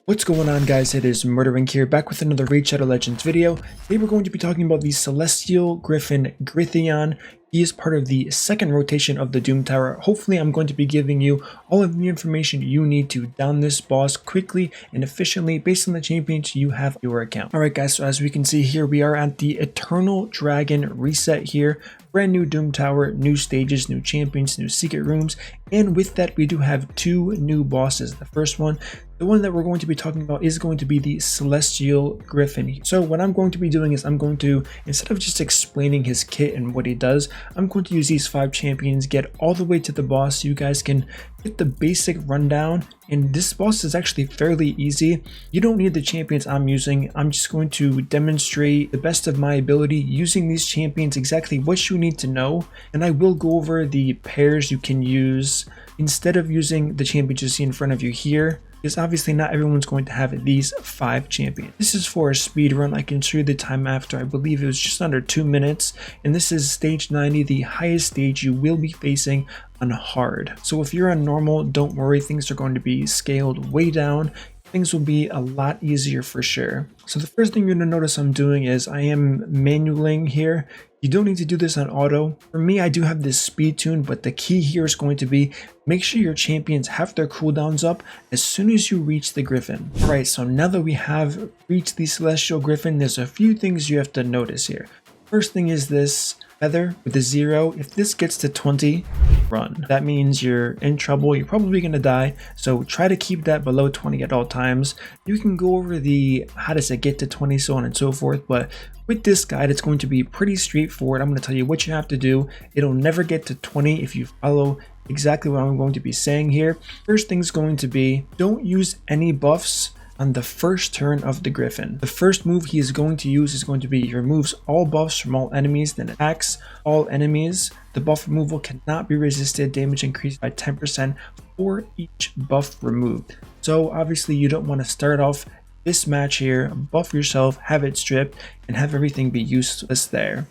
What's going on, guys? It is MurderInc here, back with another Raid Shadow Legends video. Today we're going to be talking about the Celestial Griffin Grythion. He is part of the second rotation of the Doom Tower. Hopefully I'm going to be giving you all of the information you need to down this boss quickly and efficiently based on the champions you have in your account. Alright guys, so as we can see here, we are at the Eternal Dragon reset here. Brand new Doom Tower, new stages, new champions, new secret rooms, and with that we do have two new bosses. The first one, the one that we're going to be talking about, is going to be the Celestial Griffin. So what I'm going to be doing is I'm going to, instead of just explaining his kit and what he does, I'm going to use these 5 champions, get all the way to the boss so you guys can get the basic rundown. And this boss is actually fairly easy. You don't need the champions I'm using. I'm just going to demonstrate the best of my ability using these champions, exactly what you need to know. And I will go over the pairs you can use instead of using the champions you see in front of you here, because obviously not everyone's going to have these 5 champions. This is for a speed run. I can show you the time after. I believe it was just under 2 minutes, and this is stage 90, the highest stage you will be facing on hard. So if you're on normal, don't worry, things are going to be scaled way down. Things will be a lot easier for sure. So the first thing you're going to notice I'm doing is I am manualing here. You don't need to do this on auto. For me, I do have this speed tune, but the key here is going to be make sure your champions have their cooldowns up as soon as you reach the Griffin. Alright, so now that we have reached the Celestial Griffin, there's a few things you have to notice here. First thing is this feather with a 0. If this gets to 20, run. That means you're in trouble. You're probably going to die. So try to keep that below 20 at all times. You can go over the how does it get to 20, so on and so forth. But with this guide, it's going to be pretty straightforward. I'm going to tell you what you have to do. It'll never get to 20 if you follow exactly what I'm going to be saying here. First thing's going to be don't use any buffs on the first turn of the Griffin. The first move he is going to use is going to be he removes all buffs from all enemies, then attacks all enemies. The buff removal cannot be resisted, damage increased by 10% for each buff removed. So obviously you don't want to start off this match here, buff yourself, have it stripped, and have everything be useless there.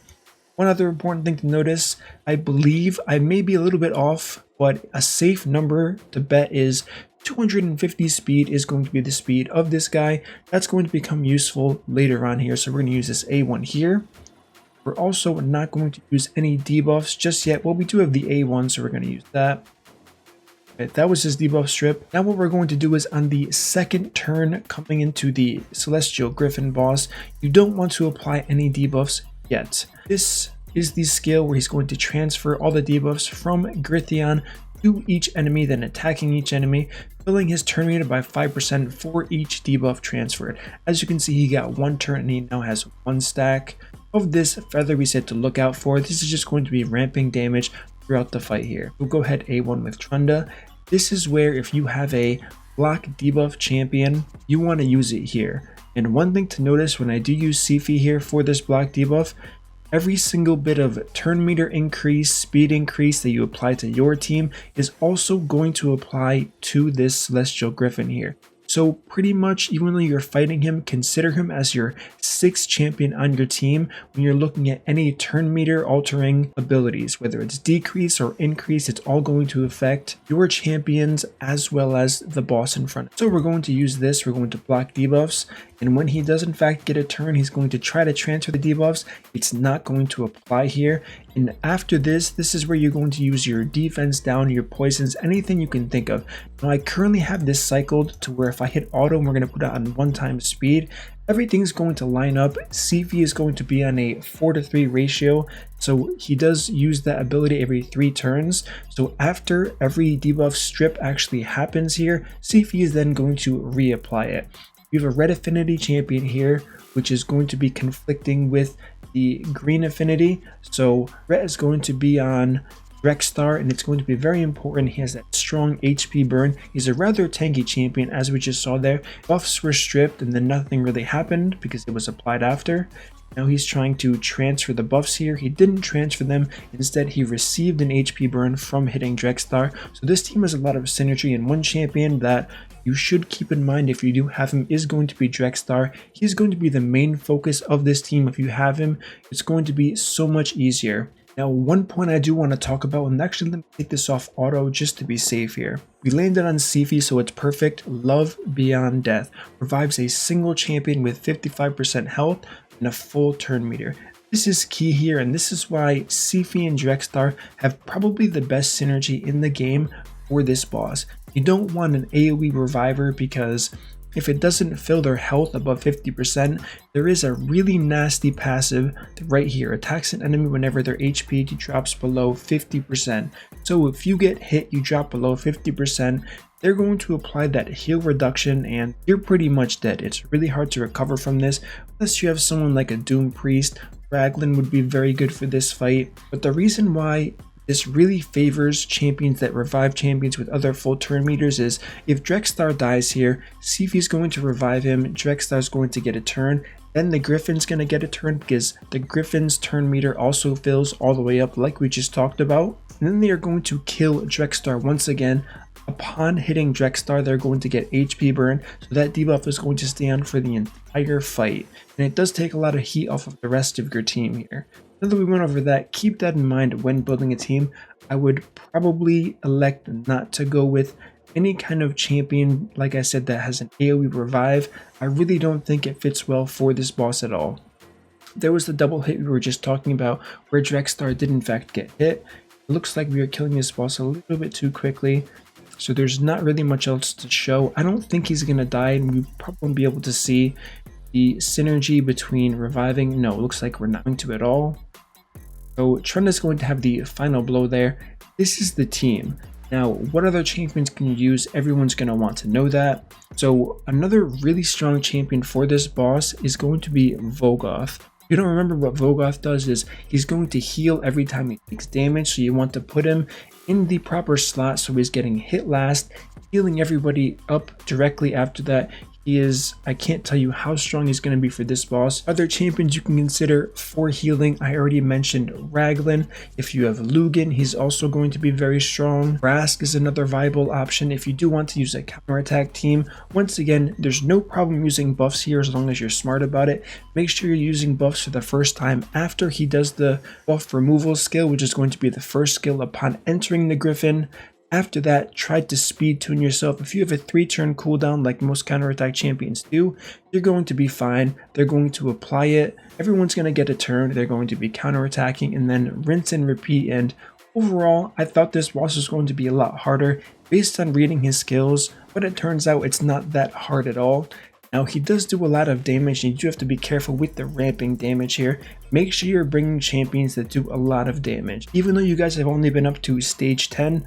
One other important thing to notice, I believe I may be a little bit off, but a safe number to bet is 250 speed is going to be the speed of this guy. That's going to become useful later on here. So we're going to use this A1 here. We're also not going to use any debuffs just yet. Well, we do have the A1, so we're going to use that. Okay, that was his debuff strip. Now what we're going to do is on the second turn coming into the Celestial Griffin boss, you don't want to apply any debuffs yet. This is the skill where he's going to transfer all the debuffs from Grythion to each enemy, then attacking each enemy, filling his turn meter by 5% for each debuff transferred. As you can see, he got 1 turn and he now has 1 stack of this feather reset to look out for. This is just going to be ramping damage throughout the fight here. We'll go ahead A1 with Trunda. This is where if you have a block debuff champion, you want to use it here. And one thing to notice when I do use Sifi here for this block debuff, every single bit of turn meter increase, speed increase that you apply to your team is also going to apply to this Celestial Griffin here. So pretty much, even though you're fighting him, consider him as your 6th champion on your team when you're looking at any turn meter altering abilities. Whether it's decrease or increase, it's all going to affect your champions as well as the boss in front. So we're going to use this, we're going to block debuffs, and when he does in fact get a turn, he's going to try to transfer the debuffs. It's not going to apply here. And after this, this is where you're going to use your defense down, your poisons, anything you can think of. Now I currently have this cycled to where if I hit auto and we're going to put it on 1x speed, everything's going to line up. Sifi is going to be on a 4:3 ratio, so he does use that ability every 3 turns. So after every debuff strip actually happens here, Sifi is then going to reapply it. We have a red affinity champion here, which is going to be conflicting with the green affinity. So red is going to be on Drexstar, and it's going to be very important. He has that strong HP burn. He's a rather tanky champion, as we just saw there. Buffs were stripped and then nothing really happened because it was applied after. Now he's trying to transfer the buffs here. He didn't transfer them. Instead, he received an HP burn from hitting Drexstar. So this team has a lot of synergy, and one champion that you should keep in mind if you do have him is going to be Drexstar. He's going to be the main focus of this team. If you have him, it's going to be so much easier. Now, one point I do want to talk about, and actually let me take this off auto just to be safe here. We landed on Sifi, so it's perfect. Love Beyond Death revives a single champion with 55% health and a full turn meter. This is key here, and this is why Sifi and Drexstar have probably the best synergy in the game for this boss. You don't want an AoE reviver because if it doesn't fill their health above 50%, there is a really nasty passive right here. Attacks an enemy whenever their HP drops below 50%. So if you get hit, you drop below 50%, they're going to apply that heal reduction and you're pretty much dead. It's really hard to recover from this unless you have someone like a Doom Priest. Raglan would be very good for this fight. But the reason why this really favors champions that revive champions with other full turn meters is if Drexstar dies here, Sifi's going to revive him, Drexstar's going to get a turn, then the Griffin's going to get a turn because the Griffin's turn meter also fills all the way up like we just talked about. And then they are going to kill Drexstar once again. Upon hitting Drexstar, they're going to get HP burn, so that debuff is going to stay on for the entire fight. And it does take a lot of heat off of the rest of your team here. Now that we went over that, keep that in mind when building a team. I would probably elect not to go with any kind of champion, like I said, that has an AoE revive. I really don't think it fits well for this boss at all. There was the double hit we were just talking about where Drexstar did in fact get hit. It looks like we are killing this boss a little bit too quickly, so there's not really much else to show. I don't think he's going to die, and we probably won't be able to see the synergy between reviving. No, it looks like we're not going to at all. So Trent is going to have the final blow there. This is the team. Now, what other champions can you use? Everyone's going to want to know that. So another really strong champion for this boss is going to be Volgoth. If you don't remember what Volgoth does is he's going to heal every time he takes damage. So you want to put him in the proper slot so he's getting hit last, healing everybody up directly after that. He is, I can't tell you how strong he's going to be for this boss. Other champions you can consider for healing, I already mentioned Raglan. If you have Lugan, he's also going to be very strong. Rask is another viable option if you do want to use a counterattack team. Once again, there's no problem using buffs here as long as you're smart about it. Make sure you're using buffs for the first time after he does the buff removal skill, which is going to be the first skill upon entering the Griffin. After that, try to speed tune yourself. If you have a 3-turn cooldown like most counterattack champions do, you're going to be fine. They're going to apply it. Everyone's going to get a turn. They're going to be counterattacking and then rinse and repeat. And overall, I thought this boss was going to be a lot harder based on reading his skills, but it turns out it's not that hard at all. Now, he does do a lot of damage, and you do have to be careful with the ramping damage here. Make sure you're bringing champions that do a lot of damage. Even though you guys have only been up to stage 10,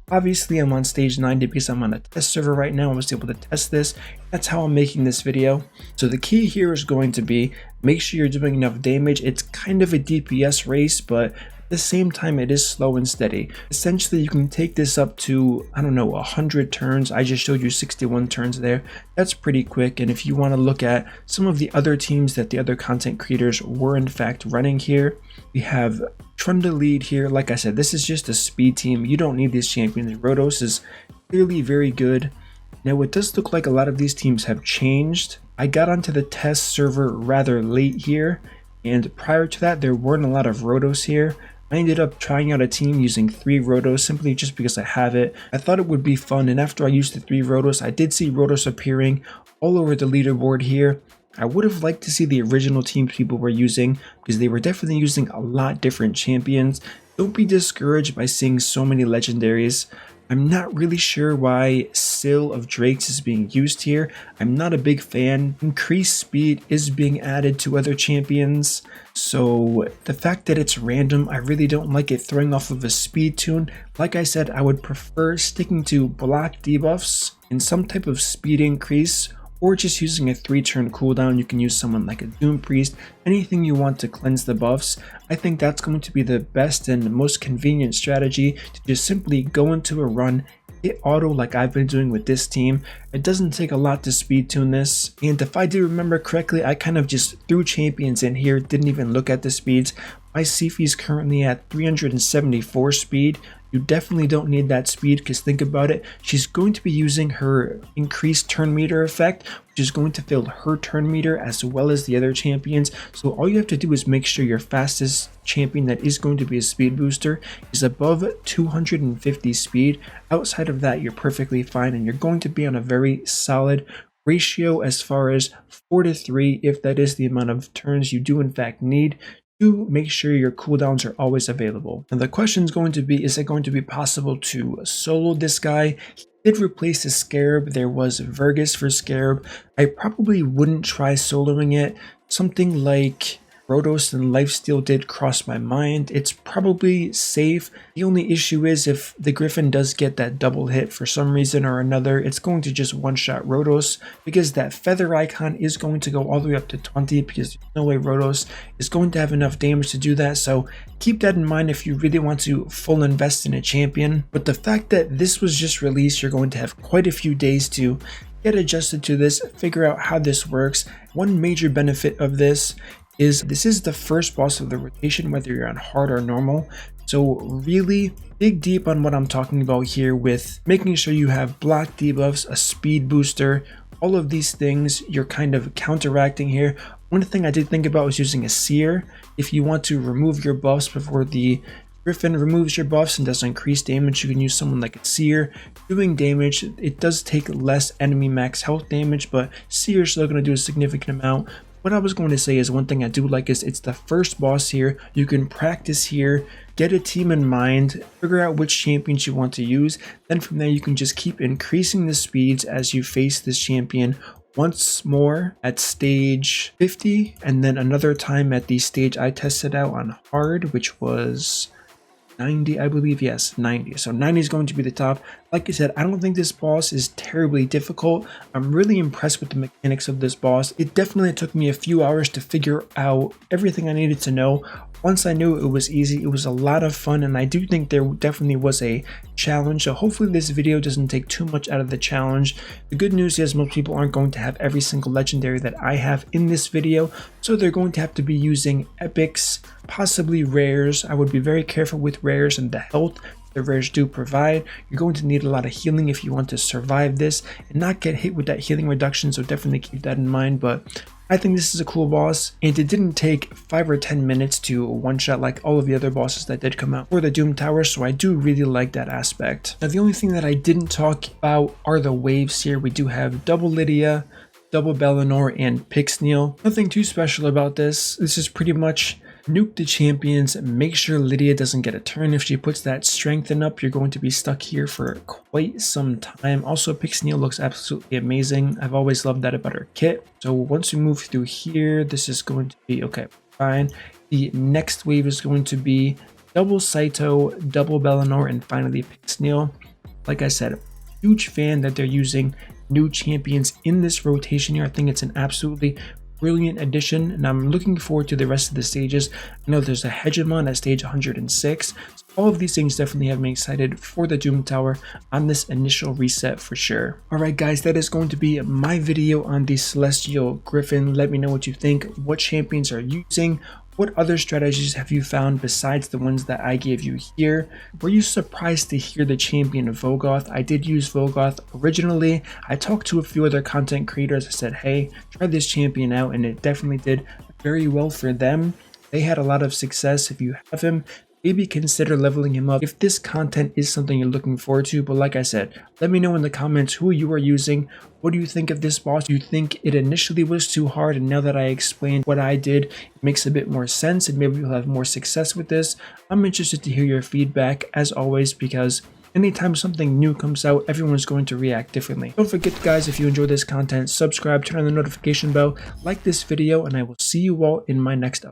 obviously I'm on stage 90 because I'm on a test server right now. I was able to test this. That's how I'm making this video. So the key here is going to be make sure you're doing enough damage. It's kind of a DPS race, but at the same time it is slow and steady. Essentially you can take this up to, I don't know, 100 turns. I just showed you 61 turns there. That's pretty quick. And if you want to look at some of the other teams that the other content creators were in fact running here, we have Trunda lead here. Like I said, this is just a speed team. You don't need these champions. Rhodos is clearly very good. Now it does look like a lot of these teams have changed. I got onto the test server rather late here, and prior to that there weren't a lot of Rhodos here. I ended up trying out a team using 3 Rhodos simply just because I have it. I thought it would be fun, and after I used the 3 Rhodos, I did see Rhodos appearing all over the leaderboard here. I would have liked to see the original teams people were using because they were definitely using a lot different champions. Don't be discouraged by seeing so many legendaries. I'm not really sure why Syl of Drakes is being used here. I'm not a big fan. Increased speed is being added to other champions, so the fact that it's random, I really don't like it throwing off of a speed tune. Like I said, I would prefer sticking to block debuffs and some type of speed increase, or just using a 3-turn cooldown. You can use someone like a Doom Priest, anything you want to cleanse the buffs. I think that's going to be the best and most convenient strategy, to just simply go into a run, hit auto like I've been doing with this team. It doesn't take a lot to speed tune this, and if I do remember correctly, I kind of just threw champions in here, didn't even look at the speeds. My Sifi's currently at 374 speed. You definitely don't need that speed because think about it, she's going to be using her increased turn meter effect, which is going to fill her turn meter as well as the other champions. So all you have to do is make sure your fastest champion that is going to be a speed booster is above 250 speed. Outside of that, you're perfectly fine and you're going to be on a very solid ratio as far as 4 to 3 if that is the amount of turns you do in fact need to make sure your cooldowns are always available. And the question is going to be, is it going to be possible to solo this guy? He did replace the Scarab. There was Vergus for Scarab. I probably wouldn't try soloing it. Something like Rhodos and Lifesteal did cross my mind. It's probably safe. The only issue is if the Griffin does get that double hit for some reason or another, it's going to just one-shot Rhodos because that feather icon is going to go all the way up to 20 because there's no way Rhodos is going to have enough damage to do that. So keep that in mind if you really want to full invest in a champion. But the fact that this was just released, you're going to have quite a few days to get adjusted to this, figure out how this works. One major benefit of this is the first boss of the rotation, whether you're on hard or normal. So really dig deep on what I'm talking about here with making sure you have block debuffs, a speed booster, all of these things you're kind of counteracting here. One thing I did think about was using a seer. If you want to remove your buffs before the Griffin removes your buffs and does increase damage, you can use someone like a Seer. Doing damage, it does take less enemy max health damage, but Seer is still going to do a significant amount. What I was going to say is one thing I do like is it's the first boss here. You can practice here, get a team in mind, figure out which champions you want to use. Then from there you can just keep increasing the speeds as you face this champion once more at stage 50 and then another time at the stage I tested out on hard, which was 90, I believe. Yes, 90. So 90 is going to be the top. Like I said, I don't think this boss is terribly difficult. I'm really impressed with the mechanics of this boss. It definitely took me a few hours to figure out everything I needed to know. Once I knew it was easy, it was a lot of fun, and I do think there definitely was a challenge. So hopefully this video doesn't take too much out of the challenge. The good news is most people aren't going to have every single legendary that I have in this video, so they're going to have to be using epics, possibly rares. I would be very careful with rares and the health the rares do provide. You're going to need a lot of healing if you want to survive this and not get hit with that healing reduction, so definitely keep that in mind. But I think this is a cool boss, and it didn't take 5 or 10 minutes to one-shot like all of the other bosses that did come out for the Doom Tower, so I do really like that aspect. Now the only thing that I didn't talk about are the waves here. We do have double Lydia, double Bellinor, and Pixneal. Nothing too special about this. This is pretty much nuke the champions, make sure Lydia doesn't get a turn. If she puts that strengthen up, you're going to be stuck here for quite some time. Also, Pixneal looks absolutely amazing. I've always loved that about her kit. So once we move through here, this is going to be okay, fine. The next wave is going to be double Saito, double Bellinor, and finally Pixneal. Like I said, huge fan that they're using new champions in this rotation here. I think it's an absolutely brilliant addition, and I'm looking forward to the rest of the stages. I know there's a Hegemon at stage 106. So all of these things definitely have me excited for the Doom Tower on this initial reset for sure. Alright guys, that is going to be my video on the Celestial Griffin. Let me know what you think. What champions are you using? What other strategies have you found besides the ones that I gave you here? Were you surprised to hear the champion of Volgoth? I did use Volgoth originally. I talked to a few other content creators. I said, hey, try this champion out, and it definitely did very well for them. They had a lot of success. If you have him, maybe consider leveling him up if this content is something you're looking forward to. But like I said, let me know in the comments who you are using. What do you think of this boss? Do you think it initially was too hard, and now that I explained what I did, it makes a bit more sense and maybe you'll have more success with this? I'm interested to hear your feedback as always, because anytime something new comes out, everyone's going to react differently. Don't forget guys, if you enjoy this content, subscribe, turn on the notification bell, like this video, and I will see you all in my next upload.